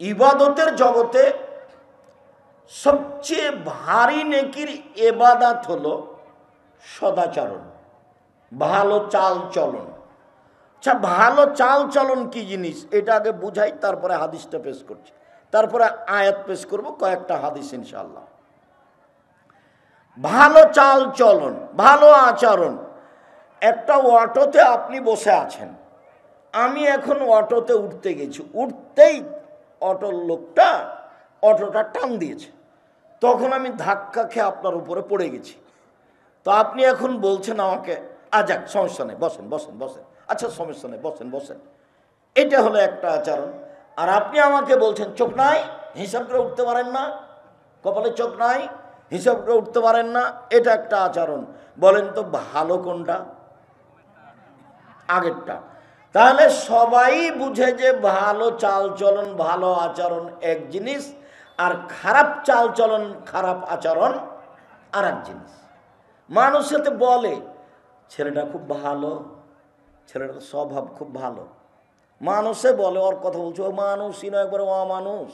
ইবাদতের জগতে সবচেয়ে ভারী নেকির ইবাদত হলো সদাচরণ, ভালো চাল চলন। আচ্ছা, ভালো চাল চলন কি জিনিস এটা আগে বুঝাই, তারপরে হাদিসটা পেশ করছি, তারপরে আয়াত পেশ করব, কয়েকটা হাদিস ইনশাআল্লাহ। ভালো চাল চলন, ভালো আচরণ। একটা অটোতে আপনি বসে আছেন, আমি এখন অটোতে উঠতে গেছি, উঠতেই অটোর লোকটা অটোটা টান দিয়েছে, তখন আমি ধাক্কা খেয়ে আপনার উপরে পড়ে গেছি। তো আপনি এখন বলছেন আমাকে, যাক সমস্যা নেই, বসেন বসেন বসেন, আচ্ছা সমস্যা নেই, বসেন বসেন। এটা হলো একটা আচরণ। আর আপনি আমাকে বলছেন চোখ নাই, হিসাব করে উঠতে পারেন না, কপালে চোখ নাই, হিসাব করে উঠতে পারেন না, এটা একটা আচরণ। বলেন তো ভালো কোনটা? আগেরটা। তাহলে সবাই বুঝে যে ভালো চাল চলন, ভালো আচরণ এক জিনিস, আর খারাপ চাল চলন, খারাপ আচরণ আর এক জিনিস। মানুষ সাথে বলে ছেলেটা খুব ভালো, ছেলেটার স্বভাব খুব ভালো, মানুষে বলে ওর কথা বলছো, ও মানুষই নয়, একবার অমানুষ।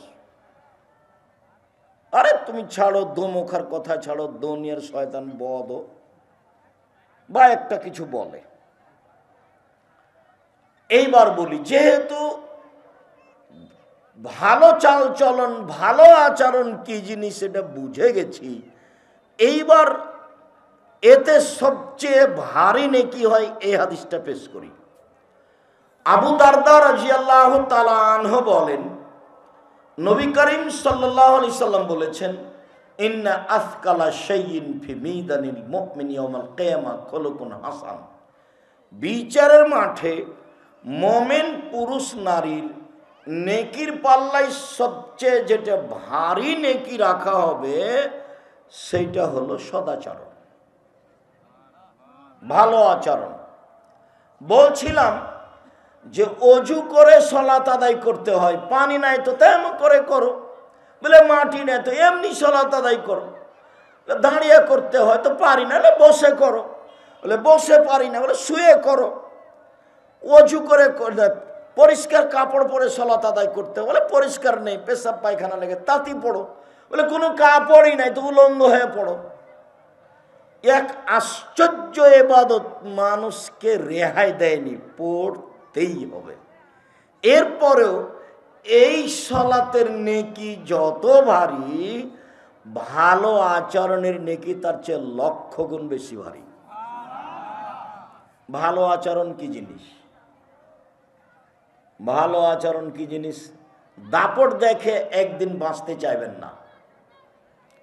আরে তুমি ছাড়ো, দোমুখার কথা ছাড়ো, দুনিয়ার শয়তান বদ, বা একটা কিছু বলে। এইবার বলি, যেহেতু ভালো চাল চলন, ভালো আচরণ কি জিনিস এটা বুঝে গেছি, এইবার এতে সবচেয়ে ভারী নেকি হয় এই হাদিসটা পেশ করি। আবু দারদা রাদিয়াল্লাহু তাআলা আনহু বলেন, নবী করিম সাল্লাল্লাহু আলাইহি সাল্লাম বলেছেন, ইন্না আথকালা শাইইন ফি মিদানিল মুমিনি ইয়াউমাল কিয়ামা খুলুকুন হাসান। বিচারের মাঠে মোমেন পুরুষ নারীর নেকির পাল্লায় সবচেয়ে যেটা ভারী নেকি রাখা হবে সেইটা হলো সদাচরণ, ভালো আচরণ। বলছিলাম যে অজু করে সালাত আদায় করতে হয়, পানি নাই তো তেমন করে করো, বলে মাটি নাই তো এমনি সালাত আদায় করো। দাঁড়িয়ে করতে হয় তো পারি না, বসে করো, বলে বসে পারি না, বলে শুয়ে করো। অজু করে পরিষ্কার কাপড় পরে সালাত আদায় করতে, বলে পরিষ্কার নেই, পেশাব পায়খানা লেগে তাঁতি পড়ো, বলে কোনো কাপড়ই নাই তো উলঙ্গ হয়ে পড়ো। এক আশ্চর্য ইবাদত মানুষকে রেহাই দেয়নি, পড়তেই হবে। এরপরেও এই সালাতের নেকি যত ভারী, ভালো আচরণের নেকি তার চেয়ে লক্ষ গুণ বেশি ভারী। ভালো আচরণ কি জিনিস? ভালো আচরণ কি জিনিস? দাপট দেখে একদিন বাঁচতে চাইবেন না,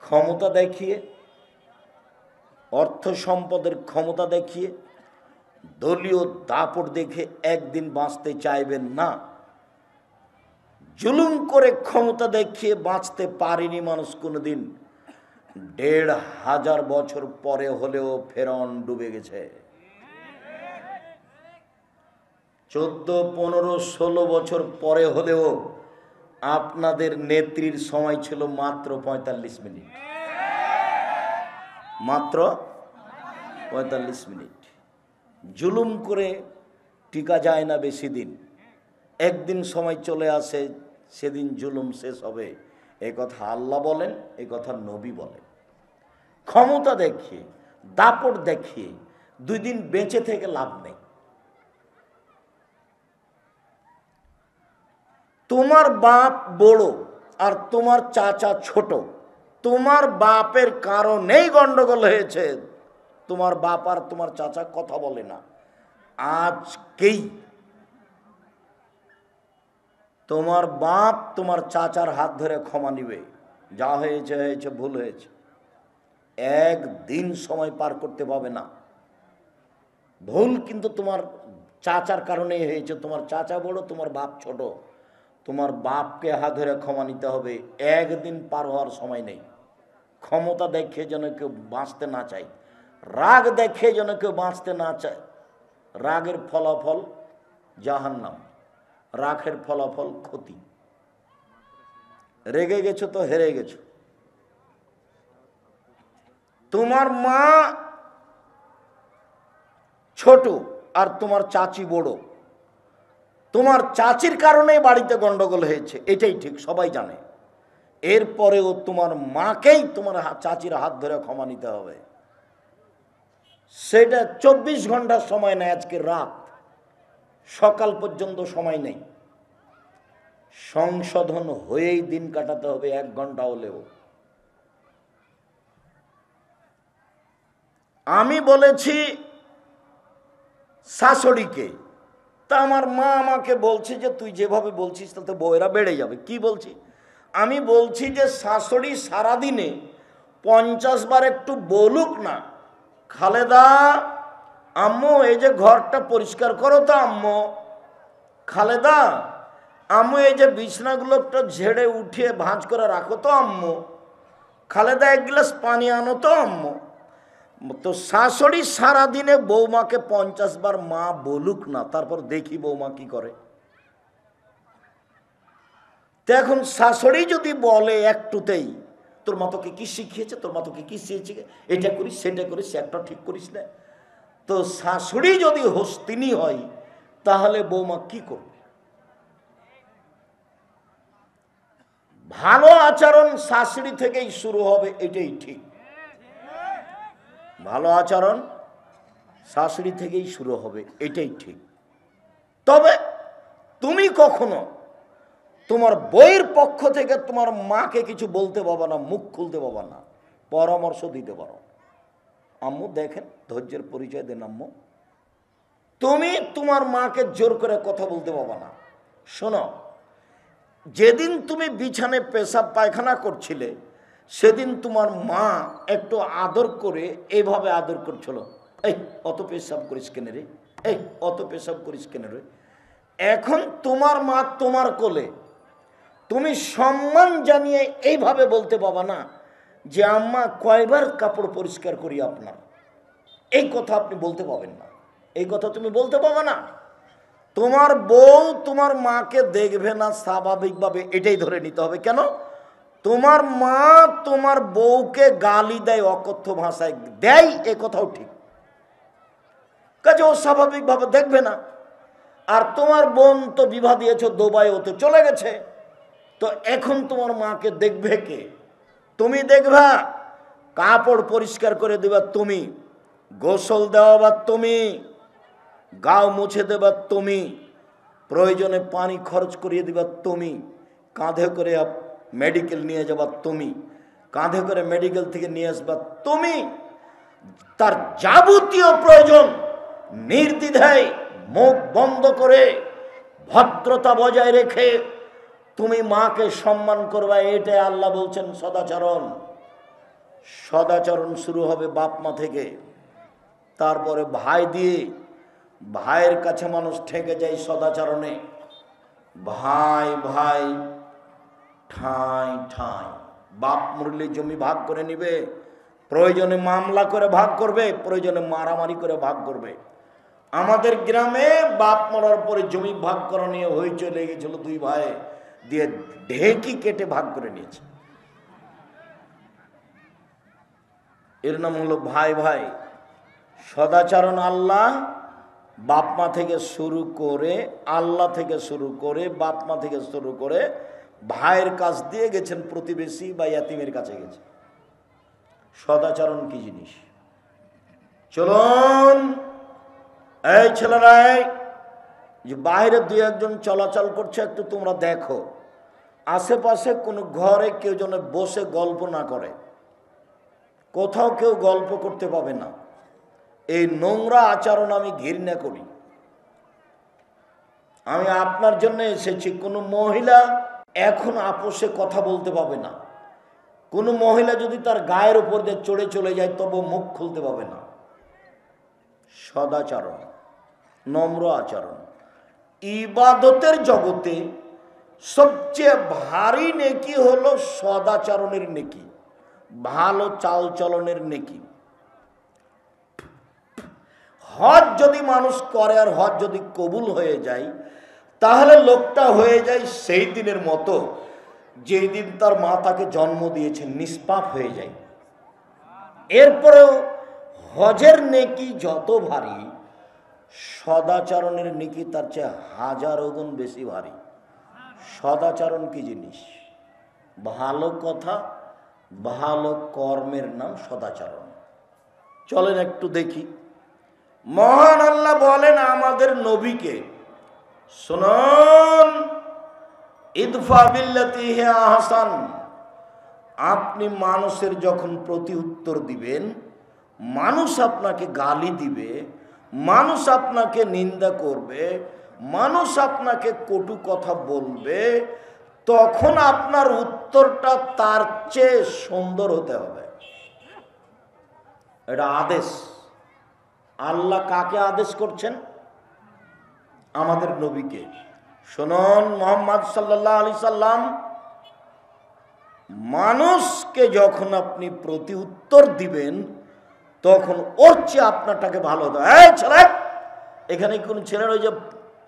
ক্ষমতা দেখিয়ে, অর্থ সম্পদের ক্ষমতা দেখিয়ে, দলীয় দাপট দেখে একদিন বাঁচতে চাইবেন না। জুলুম করে ক্ষমতা দেখিয়ে বাঁচতে পারেনি মানুষ কোনোদিন। ১৫০০ বছর পরে হলেও ফেরাউন ডুবে গেছে। ১৪, ১৫, ১৬ বছর পরে হলেও আপনাদের নেত্রীর সময় ছিল মাত্র ৪৫ মিনিট, মাত্র ৪৫ মিনিট। জুলুম করে টিকা যায় না বেশি দিন, একদিন সময় চলে আসে, সেদিন জুলুম শেষ হবে। এই কথা আল্লাহ বলেন, এই কথা নবী বলেন। ক্ষমতা দেখিয়ে, দাপট দেখিয়ে 2 দিন বেঁচে থেকে লাভ নেই। তোমার বাপ বড় আর তোমার চাচা ছোট, তোমার বাপের কারণেই গন্ডগোল হয়েছে, তোমার বাপ আর তোমার চাচা কথা বলে না। আজকেই তোমার বাপ তোমার চাচার হাত ধরে ক্ষমা নিবে, যা হয়েছে হয়েছে, ভুল হয়েছে। একদিন সময় পার করতে পাবে না। ভুল কিন্তু তোমার চাচার কারণেই হয়েছে, তোমার চাচা বড়, তোমার বাপ ছোট, তোমার বাপকে হাত ধরে ক্ষমা নিতে হবে। একদিন পার হওয়ার সময় নেই। ক্ষমতা দেখে যেন কেউ বাঁচতে না চায়, রাগ দেখে যেন কেউ বাঁচতে না চায়। রাগের ফলাফল জাহান্নাম, রাগের ফলাফল ক্ষতি। রেগে গেছো তো হেরে গেছো। তোমার মা ছোট আর তোমার চাচি বড়, তোমার চাচির কারণে বাড়িতে গন্ডগোল হয়েছে, এটাই ঠিক, সবাই জানে। এরপরেও তোমার মাকেই তোমার চাচির হাত ধরে ক্ষমা নিতে হবে। সেটা 24 ঘন্টার সময় নেই, আজকে রাত সকাল পর্যন্ত সময় নেই, সংশোধন হয়েই দিন কাটাতে হবে, 1 ঘন্টা হলেও। আমি বলেছি শাশুড়িকে, তা আমার মা আমাকে বলছে যে তুই যেভাবে বলছিস তাতে বউয়েরা বেড়ে যাবে। কি বলছি? আমি বলছি যে শাশুড়ি সারাদিনে 50 বার একটু বলুক না, খালেদা আম্মু এই যে ঘরটা পরিষ্কার করো তো আম্মু, খালেদা আম্মু এই যে বিছনাগুলো একটু ঝেড়ে উঠিয়ে ভাঁজ করে রাখো তো আম্মু, খালেদা 1 গ্লাস পানি আনো তো আম্মু। তো শাশুড়ি সারাদিনে বৌমাকে 50 বার মা বলুক না, তারপর দেখি বৌমা কি করে। তো এখন শাশুড়ি যদি বলে একটুতেই, তোর মা তোকে কি শিখিয়েছে, তোর মা তোকে কি শিখিয়েছে, এটা করিস সেটা করিস, একটা ঠিক করিস না, তো শাশুড়ি যদি হস্তিনী হয় তাহলে বৌমা কি করবে? ভালো আচরণ শাশুড়ি থেকেই শুরু হবে, এটাই ঠিক। ভালো আচরণ শাশুড়ি থেকেই শুরু হবে, এটাই ঠিক। তবে তুমি কখনো তোমার বইয়ের পক্ষ থেকে তোমার মাকে কিছু বলতে পারবা না, মুখ খুলতে পারবা না, পরামর্শ দিতে পারো। আম্মু দেখেন, ধৈর্যের পরিচয় দেন আম্মু। তুমি তোমার মাকে জোর করে কথা বলতে পারবা না। শোনো, যেদিন তুমি বিছানায় পেশাব পায়খানা করছিলে সেদিন তোমার মা একটু আদর করে এইভাবে আদর করছিল, এই অত পেশাব করিস কেন রে, এই অত পেশাব করিস কেন রে। এখন তোমার মা তোমার কোলে, তুমি সম্মান জানিয়ে এইভাবে বলতে পাবা না যে আম্মা কয়বার কাপড় পরিষ্কার করি আপনার, এই কথা আপনি বলতে পাবেন না, এই কথা তুমি বলতে পাবা না। তোমার বউ তোমার মাকে দেখবে না স্বাভাবিকভাবে, এটাই ধরে নিতে হবে। কেন? তোমার মা তোমার বউকে গালি দেয়, অকথ্য ভাষায় দেয়, এ কথাও ঠিক, কাজে ও স্বাভাবিকভাবে দেখবে না। আর তোমার বোন তো বিবাহ দিয়েছ দুবাই, ও তো চলে গেছে, তো এখন তোমার মাকে দেখবে কে? তুমি দেখবা। কাপড় পরিষ্কার করে দেবা তুমি, গোসল দেওয়া বা তুমি, গাও মুছে দেবা তুমি, প্রয়োজনে পানি খরচ করিয়ে দিবা তুমি, কাঁধে করে মেডিকেল নিয়ে যাবা তুমি, কাঁধে করে মেডিকেল থেকে নিয়ে আসবা তুমি। তার যাবতীয় প্রয়োজন নির্দ্বিধায় মুখ বন্ধ করে ভদ্রতা বজায় রেখে তুমি মাকে সম্মান করবা, এটাই আল্লাহ বলছেন সদাচরণ। সদাচরণ শুরু হবে বাপ মা থেকে, তারপরে ভাই দিয়ে, ভাইয়ের কাছে মানুষ ঠেকে যায় সদাচরণে। ভাই ভাই ঠাঁই ঠাঁই, বাপ মরলে জমি ভাগ করে নিবে, প্রয়োজনে মামলা করে ভাগ করবে, প্রয়োজনে মারামারি করে ভাগ করবে। আমাদের গ্রামে বাপ মরার পরে জমি ভাগ করা নিয়ে হইচই লেগেছিল, 2 ভাই দিয়ে ঢেকি কেটে ভাগ করে নিয়েছে। এর নাম হলো ভাই ভাই। সদাচরণ আল্লাহ বাপ মা থেকে শুরু করে, আল্লাহ থেকে শুরু করে, বাপ মা থেকে শুরু করে ভাইয়ের কাছ দিয়ে গেছেন প্রতিবেশী বা ইয়াতিমের কাছে গেছে। সদাচরণ কি জিনিস? চলুন এই ছেলেরা, যে বাইরে 2-1 জন চলাচল করছে, একটু তোমরা দেখো আশেপাশে কোনো ঘরে কেউ যেন বসে গল্প না করে, কোথাও কেউ গল্প করতে পাবে না। এই নোংরা আচরণ আমি ঘৃণা করি। আমি আপনার জন্য এসেছি। কোনো মহিলা এখন আপোষে কথা বলতে পাবে না, কোনো মহিলা যদি তার গায়ের উপর দিয়ে চড়ে চলে যায় তবু মুখ খুলতে পাবে না। সদাচরণ, নম্র আচরণ। ইবাদতের জগতে সবচেয়ে ভারী নেকি হলো সদাচরণের নেকি, ভালো চালচলনের নেকি। হজ যদি মানুষ করে আর হজ যদি কবুল হয়ে যায়, তাহলে লোকটা হয়ে যায় সেই দিনের মতো যেই দিন তার মা তাকে জন্ম দিয়েছে, নিষ্পাপ হয়ে যায়। এরপরেও হজের নেকি যত ভারী, সদাচরণের নেকি তার চেয়ে হাজারো গুণ বেশি ভারী। সদাচরণ কি জিনিস? ভালো কথা, ভালো কর্মের নাম সদাচরণ। চলেন একটু দেখি। মহান আল্লাহ বলেন আমাদের নবীকে, শুনুন, ইদফা বিল্লাতি হিয়া আহসান, আপনি মানুষের যখন প্রতি উত্তর দিবেন, মানুষ আপনাকে গালি দিবে, মানুষ আপনাকে নিন্দা করবে, মানুষ আপনাকে কটু কথা বলবে, তখন আপনার উত্তরটা তার চেয়ে সুন্দর হতে হবে। এটা আদেশ। আল্লাহ কাকে আদেশ করছেন? আমাদের নবীকে। শুনুন, মুহাম্মদ সাল্লাল্লাহু আলাইহি সাল্লাম, মানুষকে যখন আপনি প্রতি উত্তর দিবেন তখন ওর চেয়ে আপনারটাকে ভালো হতো। এই ছেলে, এখানে কোন ছেলের ওই যে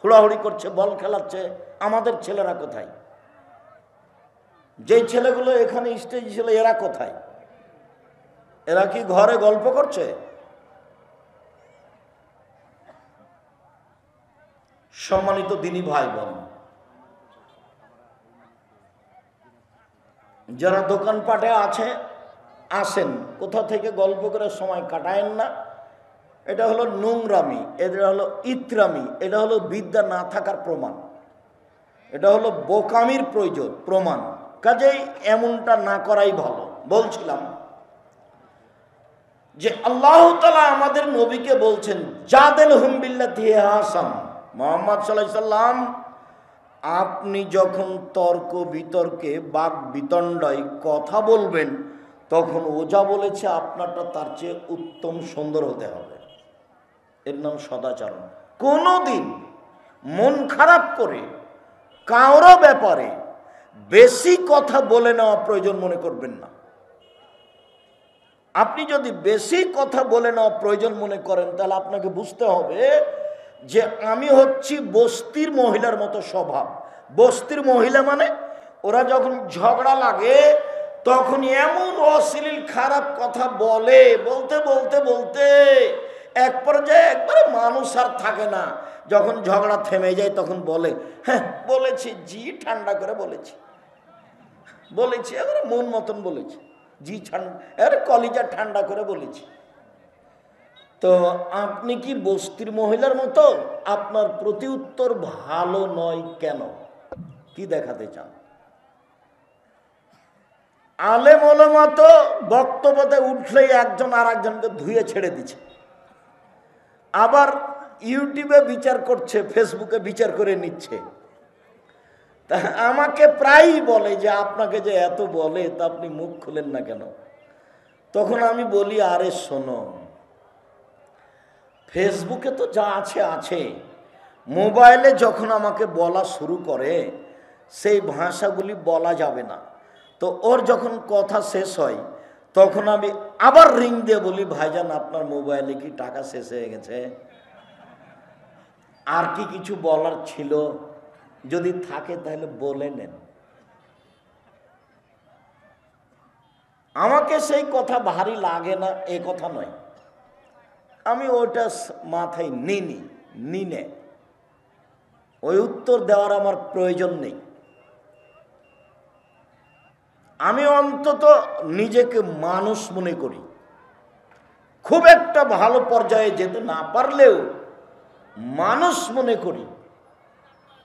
হুড়াহুড়ি করছে, বল খেলাচ্ছে, আমাদের ছেলেরা কোথায়? যে ছেলেগুলো এখানে স্টেজ ছিল এরা কোথায়? এরা কি ঘরে গল্প করছে? সম্মানিত দিনী ভাই বোন, যারা দোকানপাটে আছে আসেন, কোথা থেকে গল্প করে সময় কাটায়েন না। এটা হলো নোংরামি, এটা হলো ইতরামি, এটা হলো বিদ্যা না থাকার প্রমাণ, এটা হলো বোকামির প্রমাণ। কাজেই এমনটা না করাই ভালো। বলছিলাম যে আল্লাহ তাআলা আমাদের নবীকে বলছেন, জাদেলহুম বিল্লাতি হিয়া আহসান। মুহাম্মদ সাল্লাল্লাহু আলাইহি সাল্লাম, আপনি যখন তর্ক বিতর্কে বাক বিতণ্ডায় কথা বলবেন, তখন ও যা বলেছে আপনারটা তার চেয়ে উত্তম সুন্দর হতে হবে। এর নাম সদাচরণ। কোনোদিন মন খারাপ করে কারো ব্যাপারে বেশি কথা বলে নেওয়া প্রয়োজন মনে করবেন না। আপনি যদি বেশি কথা বলে নেওয়া প্রয়োজন মনে করেন, তাহলে আপনাকে বুঝতে হবে যে আমি হচ্ছি বস্তির মহিলার মতো স্বভাব। বস্তির মহিলা মানে ওরা যখন ঝগড়া লাগে তখন এমন অশ্লীল খারাপ কথা বলে, বলতে বলতে বলতে এক পর্যায়ে একবারে মানুষ আর থাকে না। যখন ঝগড়া থেমে যায় তখন বলে, হ্যাঁ বলেছি জি, ঠান্ডা করে বলেছি, এবারে মন মতন বলেছি, জি ঠান্ডা, এবারে কলিজা ঠান্ডা করে বলেছি। তো আপনি কি বস্তির মহিলার মতো? আপনার প্রতি উত্তর ভালো নয় কেন? কি দেখাতে চান? আলেম ওলামা তো বক্তব্যতে উঠলেই একজন আর একজনকে ধুয়ে ছেড়ে দিচ্ছে, আবার ইউটিউবে বিচার করছে, ফেসবুকে বিচার করে নিচ্ছে। তা আমাকে প্রায়ই বলে যে আপনাকে যে এত বলে তা আপনি মুখ খুলেন না কেন? তখন আমি বলি, আরে শোনো, ফেসবুকে তো যা আছে আছে, মোবাইলে যখন আমাকে বলা শুরু করে সেই ভাষাগুলি বলা যাবে না। তো ওর যখন কথা শেষ হয় তখন আমি আবার রিং দিয়ে বলি, ভাইজান আপনার মোবাইলে কি টাকা শেষ হয়ে গেছে? আর কি কিছু বলার ছিল? যদি থাকে তাহলে বলে নেন। আমাকে সেই কথা ভারী লাগে না এ কথা নয়, আমি ওটা মাথায় নিনে ওই উত্তর দেওয়ার আমার প্রয়োজন নেই। আমি অন্তত নিজেকে মানুষ মনে করি। খুব একটা ভালো পর্যায়ে যেতে না পারলেও মানুষ মনে করি।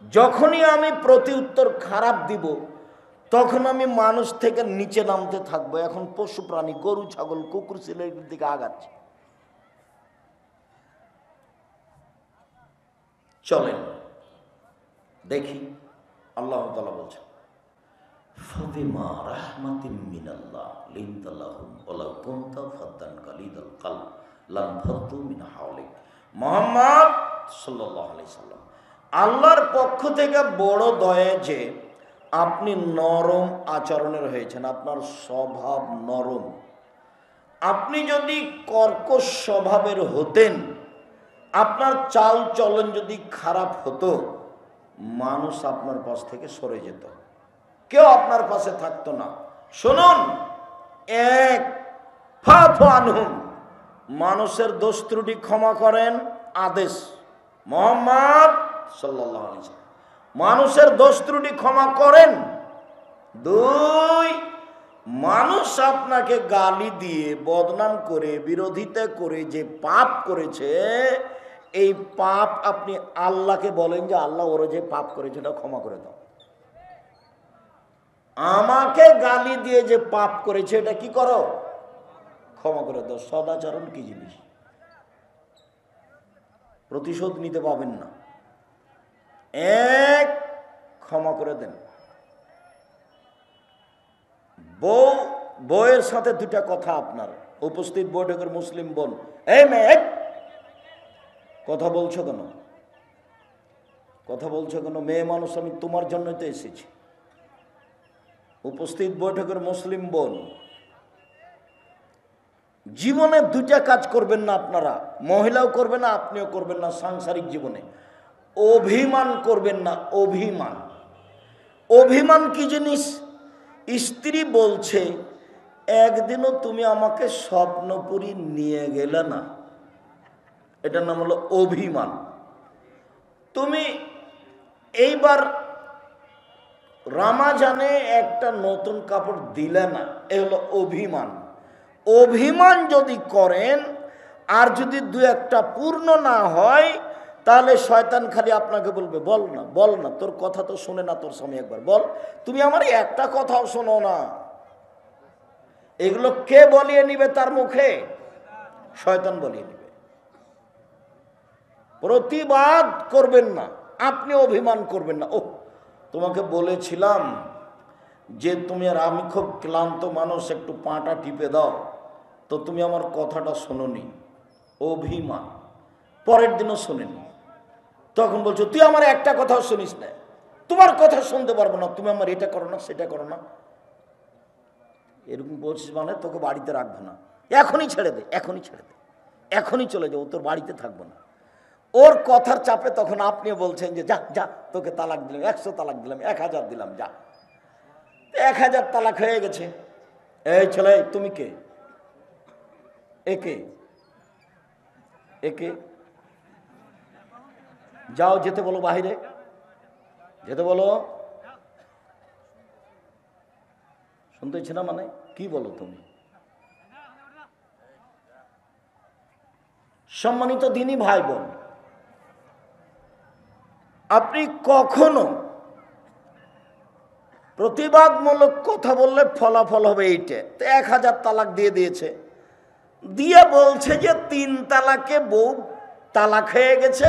যখনই আমি প্রতি উত্তর খারাপ দিব তখন আমি মানুষ থেকে নিচে নামতে থাকবো। এখন পশু প্রাণী, গরু ছাগল কুকুর ছেলের দিকে আগাচ্ছে। চলেন দেখি আল্লাহ তাআলা বলছেন, ফাবিমা রাহমাতিম মিনাল্লাহ লিনতা লাহুম ওয়ালাউ কুনতা ফাদ্দান গালিদাল কলব লানফাদ্দু মিন হাওলিক। মুহাম্মদ সাল্লাল্লাহু আলাইহি সাল্লাম, আল্লাহর পক্ষ থেকে বড় দয়া যে আপনি নরম আচরণের হয়েছেন, আপনার স্বভাব নরম। আপনি যদি কর্কশ স্বভাবের হতেন, আপনার চাল চলন যদি খারাপ হতো, মানুষ আপনার পাশ থেকে সরে যেত, কেউ আপনার পাশে থাকতো না। শুনুন, এক ফাফু আনহুম, মানুষের দোষ ত্রুটি ক্ষমা করেন, আদেশ। মুহাম্মদ সাল্লাল্লাহু আলাইহি ওয়াসাল্লাম মানুষের দোষ ত্রুটি ক্ষমা করেন। 2, মানুষ আপনাকে গালি দিয়ে বদনাম করে বিরোধিতা করে যে পাপ করেছে, এই পাপ আপনি আল্লাহকে বলেন যে আল্লাহ ওরা যে পাপ করেছে ওটা ক্ষমা করে দাও। আমাকে গালি দিয়ে যে পাপ করেছে এটা কি করো? ক্ষমা করে দাও। সদাচরণ কি জিনিস? প্রতিশোধ নিতে পাবেন না। ক্ষমা করে দেন। বউয়ের সাথে 2টা কথা আপনার উপস্থিত বৈঠকের মুসলিম বোন, এই মেয়ে কথা বলছো কেন? কথা বলছো কেন? মেয়ে মানুষ, আমি তোমার জন্যই তো এসেছি। উপস্থিত বৈঠকের মুসলিম বোন, জীবনে 2টা কাজ করবেন না আপনারা, মহিলাও করবে না, আপনিও করবেন না। সাংসারিক জীবনে অভিমান করবেন না। অভিমান, অভিমান কি জিনিস? স্ত্রী বলছে একদিনও তুমি আমাকে স্বপ্নপুরী নিয়ে গেলে না, এটার নাম হলো অভিমান। তুমি এইবার রমজানে একটা নতুন কাপড় দিলে না, এ হলো অভিমান। অভিমান যদি করেন আর যদি 2-1টা পূর্ণ না হয়, তাহলে শয়তান খালি আপনাকে বলবে বল না, বল না, তোর কথা তো শোনে না তোর স্বামী, একবার বল, তুমি আমার একটা কথাও শোনো না। এগুলো কে বলিয়ে নিবে তার মুখে? শয়তান বলিয়ে নিবে। প্রতিবাদ করবেন না, আপনি অভিমান করবেন না। ও তোমাকে বলেছিলাম যে তুমি আর আমি খুব ক্লান্ত মানুষ, একটু পাটা টিপে দাও, তো তুমি আমার কথাটা শোনোনি। অভিমান। পরের দিনও শোনেনি, তখন বলছো তুই আমার একটা কথাও শুনিস না, তোমার কথা শুনতে পারবো না, তুমি আমার এটা করো না সেটা করো না। এরকম বলছিস মানে তোকে বাড়িতে রাখবো না, এখনই ছেড়ে দে, এখনই ছেড়ে দে, এখনই চলে যাবো, তোর বাড়িতে থাকবো না। ওর কথার চাপে তখন আপনিও বলছেন যে যা যা, তোকে তালাক দিলাম, 100 তালাক দিলাম, 1000 দিলাম, যা। 1000 তালাক হয়ে গেছে। এই ছেলে তুমি কে? একে একে যাও, যেতে বলো, বাহিরে যেতে বলো। শুনতেছি না মানে কি বলো তুমি? সম্মানিত দিনী ভাই বোন, আপনি কখনো প্রতিবাদমূলক কথা বললে ফলাফল হবে এইটা। তো 1000 তালাক দিয়ে দিয়েছে, দিয়ে বলছে যে 3 তালাকে বউ তালাক হয়ে গেছে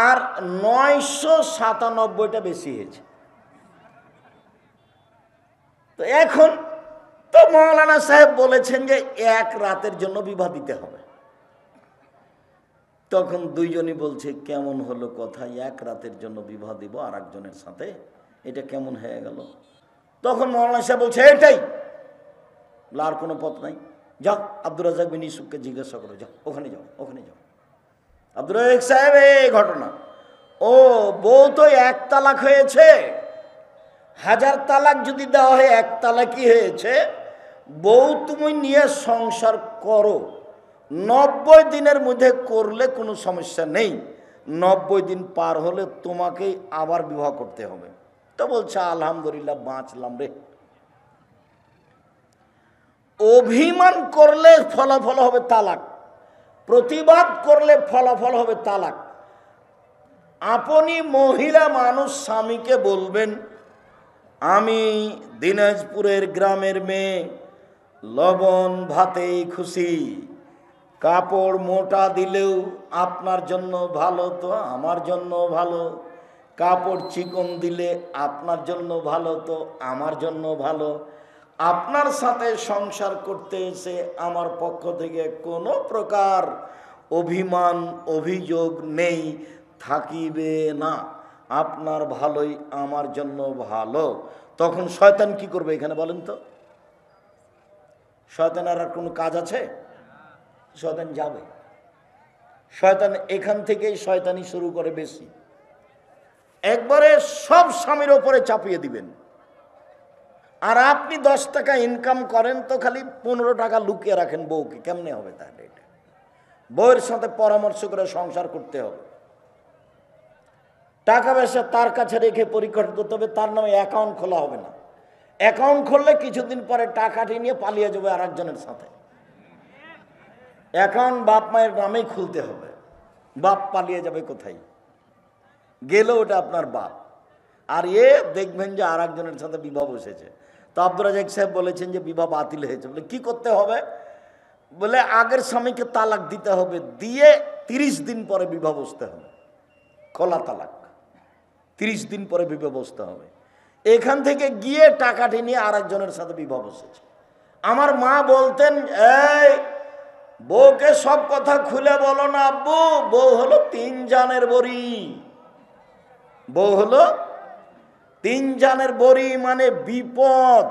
আর 997টা বেশি হয়েছে। তো এখন তো মৌলানা সাহেব বলেছেন যে 1 রাতের জন্য বিবাহ দিতে হবে। তখন 2জনই বলছে কেমন হলো কথা, 1 রাতের জন্য বিবাহ দিব আর একজনের সাথে, এটা কেমন হয়ে গেল? তখন মৌলানা সাহেব বলছে এটাই, আর কোনো পথ নাই, যাও আব্দুর রাজ্জাক বিন ইউসুফকে জিজ্ঞাসা করো, যাও ওখানে যাও, ওখানে যাও। আব্দুর রাজ্জাক সাহেব এই ঘটনা, ও বউ তো 1 তালাক হয়েছে, 1000 তালাক যদি দেওয়া হয় 1 তালাকই হয়েছে। বউ তুমি নিয়ে সংসার করো, 90 দিনের মধ্যে করলে কোনো সমস্যা নেই, 90 দিন পার হলে তোমাকেই আবার বিবাহ করতে হবে। তো বলছে আলহামদুলিল্লাহ বাঁচলাম রে। অভিমান করলে ফলাফল হবে তালাক, প্রতিবাদ করলে ফলাফল হবে তালাক। আপনি মহিলা মানুষ স্বামীকে বলবেন আমি দিনাজপুরের গ্রামের মেয়ে, লবণ ভাতেই খুশি, কাপড় মোটা দিলেও আপনার জন্য ভালো তো আমার জন্য ভালো, কাপড় চিকন দিলে আপনার জন্য ভালো তো আমার জন্য ভালো, আপনার সাথে সংসার করতে এসে আমার পক্ষ থেকে কোনো প্রকার অভিমান অভিযোগ নেই, থাকিবে না, আপনার ভালোই আমার জন্য ভালো। তখন শয়তান কি করবে এখানে বলেন তো? শয়তানের আর কোনো কাজ আছে? শয়তান যাবে। শয়তান এখান থেকেই শয়তানি শুরু করে বেশি, একবারে সব স্বামীর ওপরে চাপিয়ে দিবেন। আর আপনি 10 টাকা ইনকাম করেন তো খালি 15 টাকা লুকিয়ে রাখেন বউকে, কেমনে হবে তাহলে? এটা বউয়ের সাথে পরামর্শ করে সংসার করতে হবে। টাকা পয়সা তার কাছে রেখে পরীক্ষা করতে হবে, তার নামে অ্যাকাউন্ট খোলা হবে না। অ্যাকাউন্ট খুললে কিছুদিন পরে টাকাটি নিয়ে পালিয়ে যাবে আর একজনের সাথে। অ্যাকাউন্ট বাপ মায়ের নামেই খুলতে হবে। বাপ পালিয়ে যাবে কোথায় গেল, ওটা আপনার বাপ। আর দেখবেন যে আর একজনের সাথে বিবাহ বসেছে। তো আব্দুর রাজ্জাক সাহেব বলেছেন যে বিবাহ বাতিল হয়েছে। বলে কি করতে হবে? বলে আগের স্বামীকে তালাক দিতে হবে, দিয়ে 30 দিন পরে বিবাহ বসতে হবে। খোলা তালাক, 30 দিন পরে বিবাহ বসতে হবে। এখান থেকে গিয়ে টাকাটি নিয়ে আর একজনের সাথে বিবাহ বসেছে। আমার মা বলতেন, এই বউকে সব কথা খুলে বলো না আব্বু, বউ হলো 3 জানের বড়ি। বউ হলো 3 জানের বড়ি, মানে বিপদ।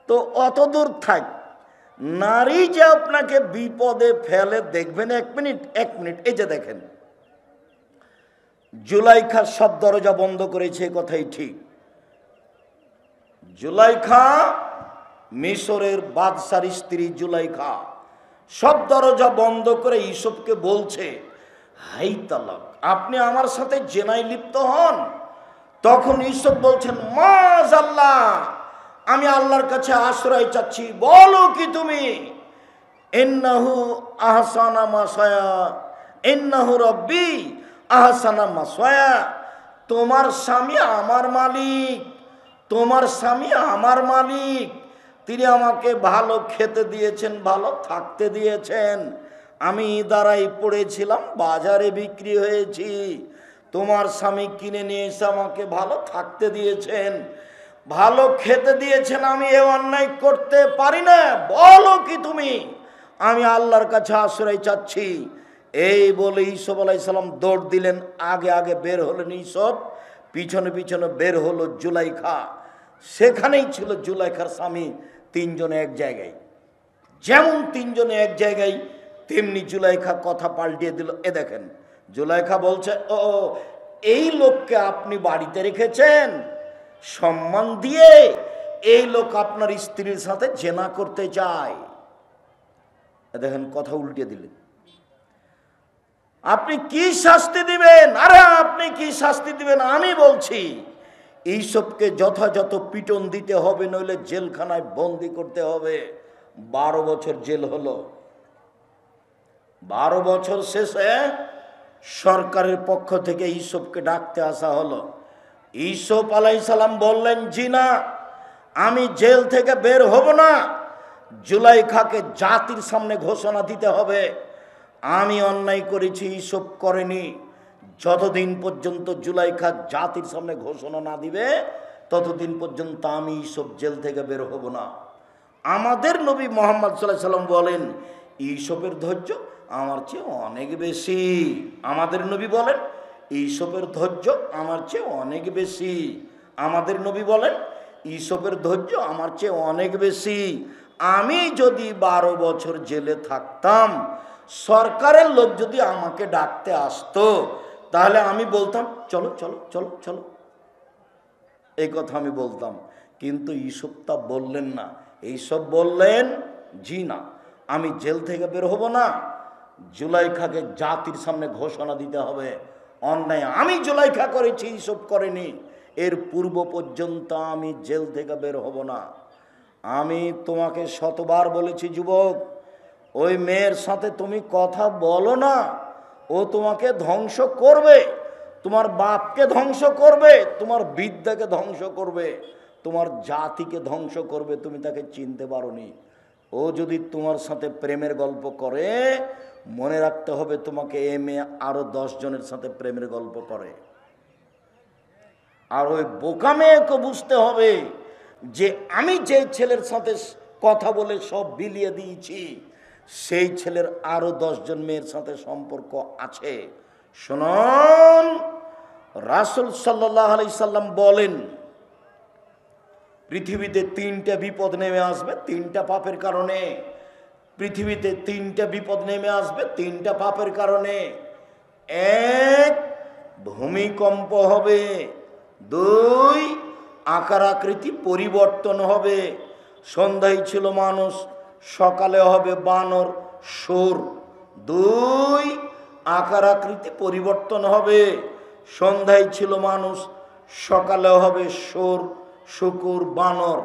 তো অত দূর থাক, নারী যে আপনাকে বিপদে ফেলে দেখবেন। এক মিনিট, এই যে দেখেন, জুলাইখা সব দরজা বন্ধ করেছে, কথাই ঠিক। জুলাইখা, মিশরের বাদশার স্ত্রী জুলাইখা, সব দরজা বন্ধ করে ইউসুফকে বলছে, হাই তালাক, আপনি আমার সাথে জেনায় লিপ্ত হন। তখন ইউসুফ বলছেন, মাযাল্লাহ, আমি আল্লাহর কাছে আশ্রয় চাচ্ছি, বলো কি তুমি? ইন্নাহু আহসানা মাসায়া, ইন্নাহু রব্বি আহসানা মাসায়া। তোমার স্বামী আমার মালিক, তোমার স্বামী আমার মালিক। তিনি আমাকে ভালো খেতে দিয়েছেন, ভালো থাকতে দিয়েছেন। আমি দাঁড়াই পড়েছিলাম, বাজারে বিক্রি হয়েছি। তোমার স্বামী কিনে নিয়ে এসে আমাকে ভালো থাকতে দিয়েছেন, ভালো খেতে দিয়েছেন। আমি এ অন্যায় করতে পারি না, বলো কি তুমি? আমি আল্লাহর কাছে আশ্রয় চাচ্ছি। এই বলে ইউসুফ আলাইহিস সালাম দৌড় দিলেন। আগে আগে বের হলেন ইউসুফ, পিছনে পিছনে বের হলো জুলাইখা। সেখানেই ছিল জুলাইখার স্বামী 3 জনে এক জায়গায়। যেমন 3 জনে এক জায়গায়, তেমনি জুলাইখা কথা পাল্টিয়ে দিল। এ দেখেন, জুলাইখা বলছে, ও এই লোককে আপনি বাড়িতে রেখেছেন সম্মান দিয়ে, এই লোক আপনার স্ত্রীর সাথে জেনা করতে চায়। দেখেন, কথা উল্টে দিলেন। আপনি কি শাস্তি দিবেন? আরে আপনি কি শাস্তি দিবেন আমি বলছি। ইউসুফকে যথাযথ পিটন দিতে হবে, নইলে জেলখানায় বন্দি করতে হবে। 12 বছর জেল হলো। 12 বছর শেষে সরকারের পক্ষ থেকে ইউসুফকে ডাকতে আসা হলো। ইউসুফ আলাইহিস সালাম বললেন, জি না, আমি জেল থেকে বের হব না। জুলাইখাকে জাতির সামনে ঘোষণা দিতে হবে আমি অন্যায় করেছি, ইউসুফ করেনি। যতদিন পর্যন্ত জুলাইখা জাতির সামনে ঘোষণা না দিবে, ততদিন পর্যন্ত আমি ইউসুফ জেল থেকে বের হব না। আমাদের নবী মুহাম্মদ সাল্লাল্লাহু আলাইহি ওয়াসাল্লাম বলেন, ইউসুফের ধৈর্য আমার চেয়ে অনেক বেশি। আমাদের নবী বলেন, ইউসুফের ধৈর্য আমার চেয়ে অনেক বেশি। আমাদের নবী বলেন, ইউসুফের ধৈর্য আমার চেয়ে অনেক বেশি। আমি যদি 12 বছর জেলে থাকতাম, সরকারের লোক যদি আমাকে ডাকতে আসতো, তাহলে আমি বলতাম, চলো চলো চলো চলো, এই কথা আমি বলতাম। কিন্তু ইউসুফ তা বললেন না। ইউসুফ বললেন, জি না, আমি জেল থেকে বের হব না। জুলাইখাকে জাতির সামনে ঘোষণা দিতে হবে অন্যায় আমি জুলাইখা করেছি, ইউসুফ করেনি। এর পূর্ব পর্যন্ত আমি জেল থেকে বের হব না। আমি তোমাকে শতবার বলেছি, যুবক, ওই মেয়ের সাথে তুমি কথা বলো না। ও তোমাকে ধ্বংস করবে, তোমার বাপকে ধ্বংস করবে, তোমার বিদ্যাকে ধ্বংস করবে, তোমার জাতিকে ধ্বংস করবে। তুমি তাকে চিনতে পারোনি। ও যদি তোমার সাথে প্রেমের গল্প করে, মনে রাখতে হবে তোমাকে এ মেয়ে আরো 10 জনের সাথে প্রেমের গল্প করে। আর ওই বোকা মেয়েকে বুঝতে হবে যে আমি যে ছেলের সাথে কথা বলে সব বিলিয়ে দিয়েছি, সেই ছেলের আরো 10 জন মেয়ের সাথে সম্পর্ক আছে। শুনুন, রাসূল সাল্লাল্লাহু আলাইহি সাল্লাম বলেন, পৃথিবীতে 3টা বিপদ নেমে আসবে 3টা পাপের কারণে। পৃথিবীতে 3টা বিপদ নেমে আসবে 3টা পাপের কারণে। 1, ভূমিকম্প হবে। 2, আকার আকৃতি পরিবর্তন হবে। সন্ধ্যায় ছিল মানুষ, সকালে হবে বানর, সুর। 2, আকার আকৃতি পরিবর্তন হবে। সন্ধ্যায় ছিল মানুষ, সকালে হবে সুর, শুকুর, বানর।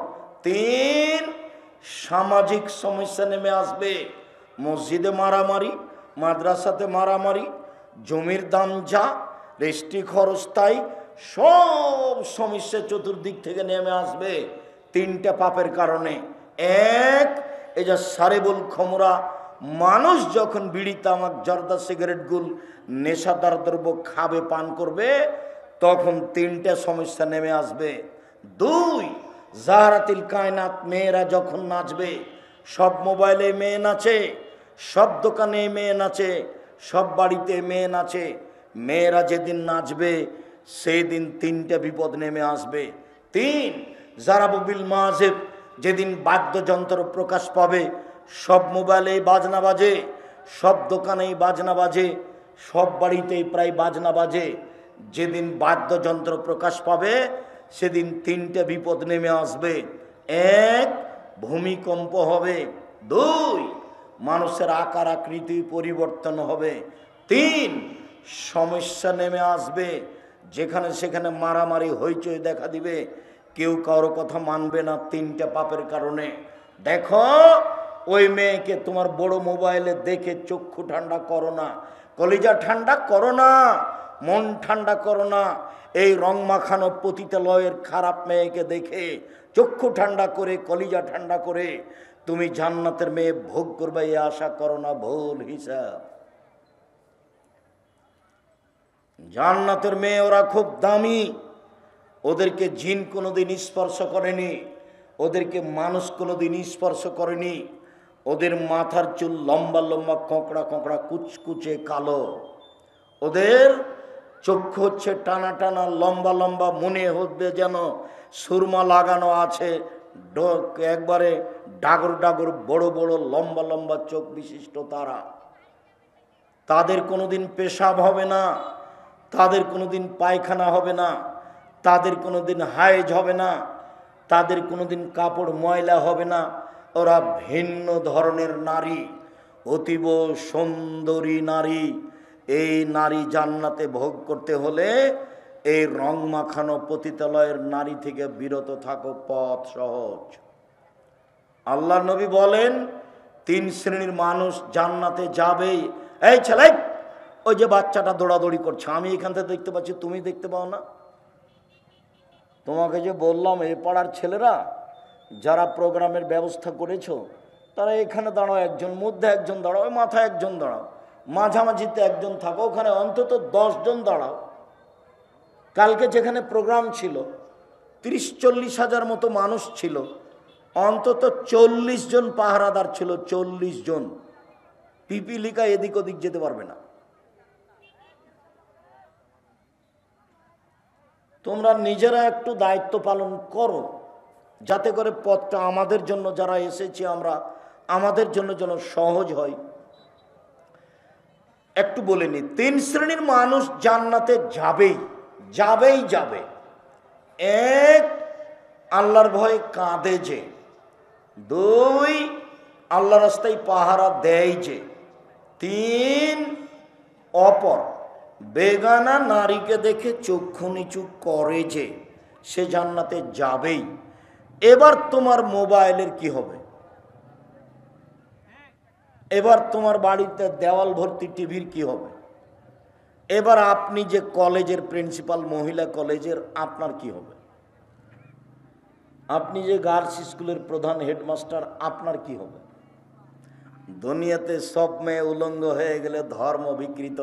3 সামাজিক সমস্যা নেমে আসবে। মসজিদে মারামারি, মাদ্রাসাতে মারামারি, জমির দাম যা, রেস্টি খরচ তাই, সব সমস্যা চতুর্দিক থেকে নেমে আসবে 3টা পাপের কারণে। এক, এই যে সারেবুল খমরা, মানুষ যখন বিড়ি, তামাক, জর্দা, সিগারেট, গুল, নেশাদার দ্রব্য খাবে, পান করবে, তখন 3টা সমস্যা নেমে আসবে। 2, জাহারাতিল কায়নাত, মেয়েরা যখন নাচবে, সব মোবাইলে মেয়ে নাচে, সব দোকানে মেয়ে নাচে, সব বাড়িতে মেয়ে নাচে। মেয়েরা যেদিন নাচবে সেই দিন 3টা বিপদ নেমে আসবে। 3, জারাবুবিল মাজেব, যেদিন বাদ্যযন্ত্র প্রকাশ পাবে, সব মোবাইলেই বাজনা বাজে, সব দোকানেই বাজনা বাজে, সব বাড়িতেই প্রায় বাজনা বাজে। যেদিন বাদ্যযন্ত্র প্রকাশ পাবে সেদিন 3টা বিপদ নেমে আসবে। 1, ভূমিকম্প হবে। 2, মানুষের আকার আকৃতি পরিবর্তন হবে। 3, সমস্যা নেমে আসবে, যেখানে সেখানে মারামারি হইচই দেখা দিবে, কেউ কারো কথা মানবে না 3টা পাপের কারণে। দেখো, ওই মেয়েকে তোমার বড় মোবাইলে দেখে চক্ষু ঠান্ডা করো না, কলিজা ঠান্ডা করো না, মন ঠান্ডা করো না। এই রং মাখানো পতিতালয়ের খারাপ মেয়েকে দেখে চক্ষু ঠান্ডা করে, কলিজা ঠান্ডা করে তুমি জান্নাতের মেয়ে ভোগ করবে এই আশা করো না, ভুল হিসাব। জান্নাতের মেয়ে ওরা খুব দামি, ওদেরকে জিন কোনোদিন স্পর্শ করেনি, ওদেরকে মানুষ কোনোদিন স্পর্শ করেনি। ওদের মাথার চুল লম্বা লম্বা, কোঁকড়া কোঁকড়া, কুচকুচে কালো। ওদের চক্ষু হচ্ছে টানা টানা, লম্বা লম্বা, মনে হবে যেন সুরমা লাগানো আছে, একবারে ডাগর ডাগর, বড় বড় লম্বা লম্বা চোখ বিশিষ্ট তারা। তাদের কোনোদিন পেশাব হবে না, তাদের কোনোদিন পায়খানা হবে না, তাদের কোনোদিন হায়েজ হবে না, তাদের কোনোদিন কাপড় ময়লা হবে না। ওরা ভিন্ন ধরনের নারী, অতীব সুন্দরী নারী। এই নারী জান্নাতে ভোগ করতে হলে এই রং মাখানো পতিতালয়ের নারী থেকে বিরত থাকো, পথ সহজ। আল্লাহ নবী বলেন 3 শ্রেণীর মানুষ জান্নাতে যাবেই। এই ছেলে, ওই যে বাচ্চাটা দৌড়াদৌড়ি করছে, আমি এখান থেকে দেখতে পাচ্ছি, তুমি দেখতে পাও না? তোমাকে যে বললাম এই পাড়ার ছেলেরা যারা প্রোগ্রামের ব্যবস্থা করেছো, তারা এখানে দাঁড়াও, একজন মধ্যে একজন দাঁড়াও, ওই মাথায় একজন দাঁড়াও, মাঝামাঝিতে একজন থাকো, ওখানে অন্তত 10 জন দাঁড়াও। কালকে যেখানে প্রোগ্রাম ছিল 30-40 হাজার মতো মানুষ ছিল, অন্তত 40 জন পাহারাদার ছিল, 40 জন। পিপিলিকা এদিক ওদিক যেতে পারবে না। তোমরা নিজেরা একটু দায়িত্ব পালন করো, যাতে করে পথটা আমাদের জন্য, যারা এসেছি আমরা, আমাদের জন্য যেন সহজ হয়। একটু বলে নি, 3 শ্রেণীর মানুষ জান্নাতে যাবেই যাবেই যাবে। 1, আল্লাহর ভয়ে কাঁদে যে। 2, আল্লাহ রাস্তায় পাহারা দেয় যে। 3, অপর বেগানা নারীকে দেখে চক্ষু নিচু করে যে, সে জান্নাতে যাবেই। এবার তোমার মোবাইলের কি হবে? এবার তোমার বাড়িতে দেওয়াল ভর্তি টিভির কি হবে? এবার আপনি যে কলেজের প্রিন্সিপাল, মহিলা কলেজের, আপনার কি হবে? আপনি যে গার্লস স্কুলের প্রধান, হেডমাস্টার, আপনার কি হবে? দুনিয়াতে সব মেয়ে উলঙ্গ হয়ে গেলে ধর্ম বিকৃত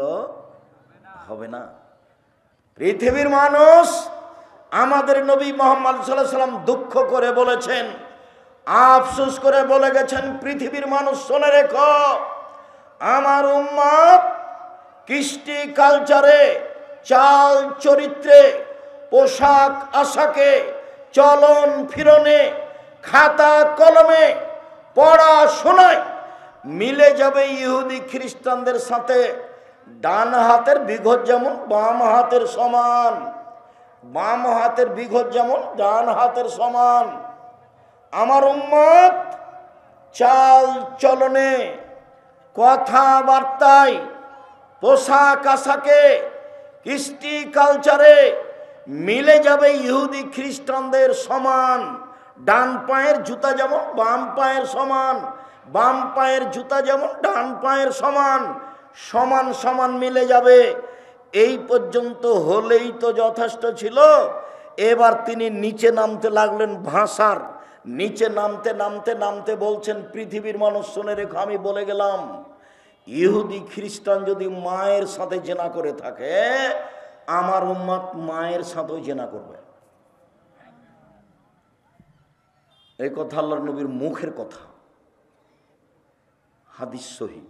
হবে না। পৃথিবীর মানুষ, আমাদের নবী মুহাম্মদ সাল্লাল্লাহু আলাইহি ওয়াসাল্লাম দুঃখ করে বলেছেন, আফসোস করে বলে গেছেন, পৃথিবীর মানুষ শুনে রেখো, আমার উম্মত কৃষ্টি কালচারে, চাল চরিত্রে, পোশাক আশাকে, চলন ফিরনে, খাতা কলমে, পড়াশোনায় মিলে যাবে ইহুদি খ্রিস্টানদের সাথে। ডান হাতের বিঘত যেমন বাম হাতের সমান, বাম হাতের বিঘত যেমন ডান হাতের সমান। আমার উম্মত চাল চলনে, কথাবার্তায়, পোশাক আশাকে কৃষ্টি কালচারে মিলে যাবে ইহুদি খ্রিস্টানদের সমান। ডান পায়ের জুতা যেমন বাম পায়ের সমান, বাম পায়ের জুতা যেমন ডান পায়ের সমান, সমান সমান মিলে যাবে। এই পর্যন্ত হলেই তো যথেষ্ট ছিল। এবার তিনি নিচে নামতে লাগলেন, ভাষার নিচে নামতে নামতে নামতে বলছেন, পৃথিবীর মানুষ শুনে রেখো, আমি বলে গেলাম, ইহুদি খ্রিস্টান যদি মায়ের সাথে জেনা করে থাকে, আমার উম্মত মায়ের সাথেও জেনা করবে। এই কথা আল্লাহর নবীর মুখের কথা, হাদিস সহিহ।